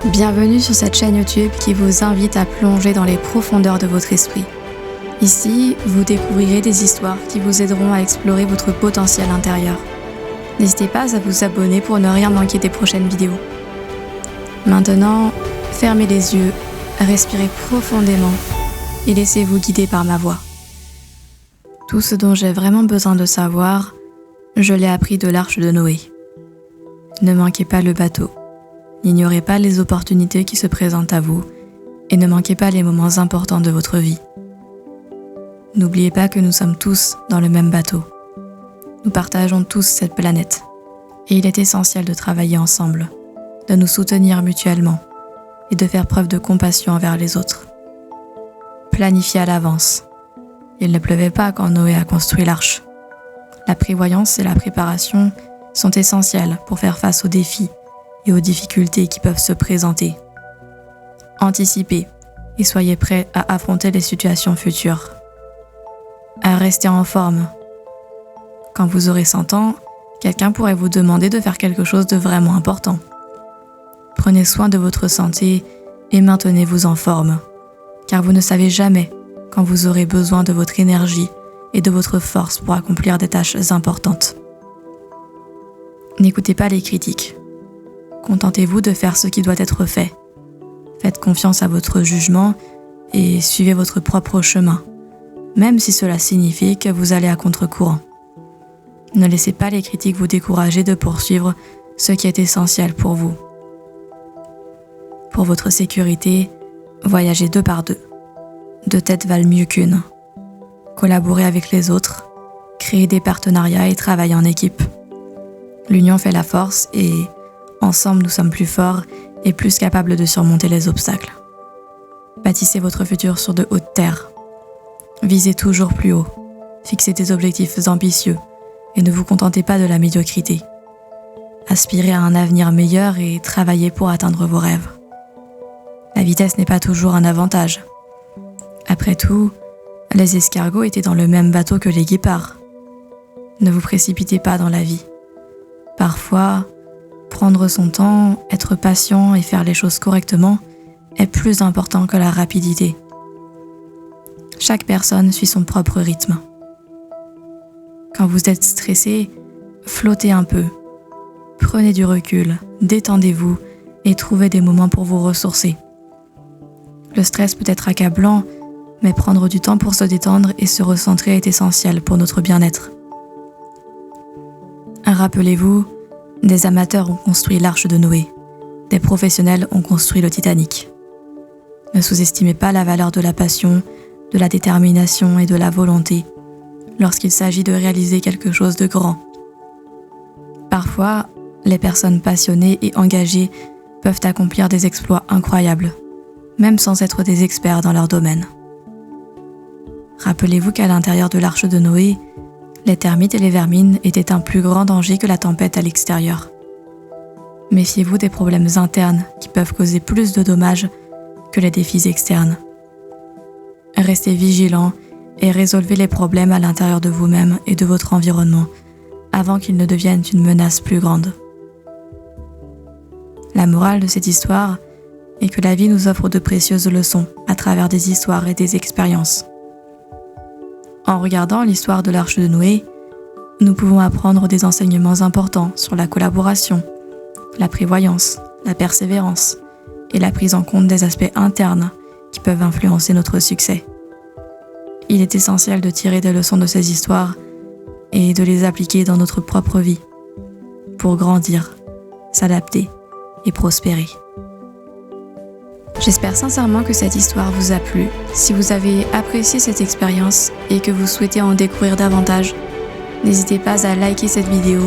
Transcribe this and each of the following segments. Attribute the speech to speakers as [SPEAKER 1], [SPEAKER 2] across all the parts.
[SPEAKER 1] Bienvenue sur cette chaîne YouTube qui vous invite à plonger dans les profondeurs de votre esprit. Ici, vous découvrirez des histoires qui vous aideront à explorer votre potentiel intérieur. N'hésitez pas à vous abonner pour ne rien manquer des prochaines vidéos. Maintenant, fermez les yeux, respirez profondément et laissez-vous guider par ma voix. Tout ce dont j'ai vraiment besoin de savoir, je l'ai appris de l'arche de Noé. Ne manquez pas le bateau. N'ignorez pas les opportunités qui se présentent à vous et ne manquez pas les moments importants de votre vie. N'oubliez pas que nous sommes tous dans le même bateau. Nous partageons tous cette planète et il est essentiel de travailler ensemble, de nous soutenir mutuellement et de faire preuve de compassion envers les autres. Planifiez à l'avance. Il ne pleuvait pas quand Noé a construit l'arche. La prévoyance et la préparation sont essentielles pour faire face aux défis et aux difficultés qui peuvent se présenter. Anticipez et soyez prêts à affronter les situations futures. À rester en forme. Quand vous aurez 100 ans, quelqu'un pourrait vous demander de faire quelque chose de vraiment important. Prenez soin de votre santé et maintenez-vous en forme, car vous ne savez jamais quand vous aurez besoin de votre énergie et de votre force pour accomplir des tâches importantes. N'écoutez pas les critiques. Contentez-vous de faire ce qui doit être fait. Faites confiance à votre jugement et suivez votre propre chemin, même si cela signifie que vous allez à contre-courant. Ne laissez pas les critiques vous décourager de poursuivre ce qui est essentiel pour vous. Pour votre sécurité, voyagez 2 par 2. 2 têtes valent mieux qu'une. Collaborez avec les autres, créez des partenariats et travaillez en équipe. L'union fait la force et ensemble, nous sommes plus forts et plus capables de surmonter les obstacles. Bâtissez votre futur sur de hautes terres. Visez toujours plus haut. Fixez des objectifs ambitieux et ne vous contentez pas de la médiocrité. Aspirez à un avenir meilleur et travaillez pour atteindre vos rêves. La vitesse n'est pas toujours un avantage. Après tout, les escargots étaient dans le même bateau que les guépards. Ne vous précipitez pas dans la vie. Parfois, prendre son temps, être patient et faire les choses correctement est plus important que la rapidité. Chaque personne suit son propre rythme. Quand vous êtes stressé, flottez un peu. Prenez du recul, détendez-vous et trouvez des moments pour vous ressourcer. Le stress peut être accablant, mais prendre du temps pour se détendre et se recentrer est essentiel pour notre bien-être. Rappelez-vous, des amateurs ont construit l'arche de Noé. Des professionnels ont construit le Titanic. Ne sous-estimez pas la valeur de la passion, de la détermination et de la volonté lorsqu'il s'agit de réaliser quelque chose de grand. Parfois, les personnes passionnées et engagées peuvent accomplir des exploits incroyables, même sans être des experts dans leur domaine. Rappelez-vous qu'à l'intérieur de l'arche de Noé, les termites et les vermines étaient un plus grand danger que la tempête à l'extérieur. Méfiez-vous des problèmes internes qui peuvent causer plus de dommages que les défis externes. Restez vigilants et résolvez les problèmes à l'intérieur de vous-même et de votre environnement avant qu'ils ne deviennent une menace plus grande. La morale de cette histoire est que la vie nous offre de précieuses leçons à travers des histoires et des expériences. En regardant l'histoire de l'arche de Noé, nous pouvons apprendre des enseignements importants sur la collaboration, la prévoyance, la persévérance et la prise en compte des aspects internes qui peuvent influencer notre succès. Il est essentiel de tirer des leçons de ces histoires et de les appliquer dans notre propre vie pour grandir, s'adapter et prospérer. J'espère sincèrement que cette histoire vous a plu. Si vous avez apprécié cette expérience et que vous souhaitez en découvrir davantage, n'hésitez pas à liker cette vidéo,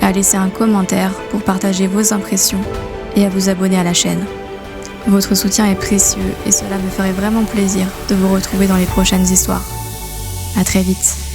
[SPEAKER 1] à laisser un commentaire pour partager vos impressions et à vous abonner à la chaîne. Votre soutien est précieux et cela me ferait vraiment plaisir de vous retrouver dans les prochaines histoires. À très vite.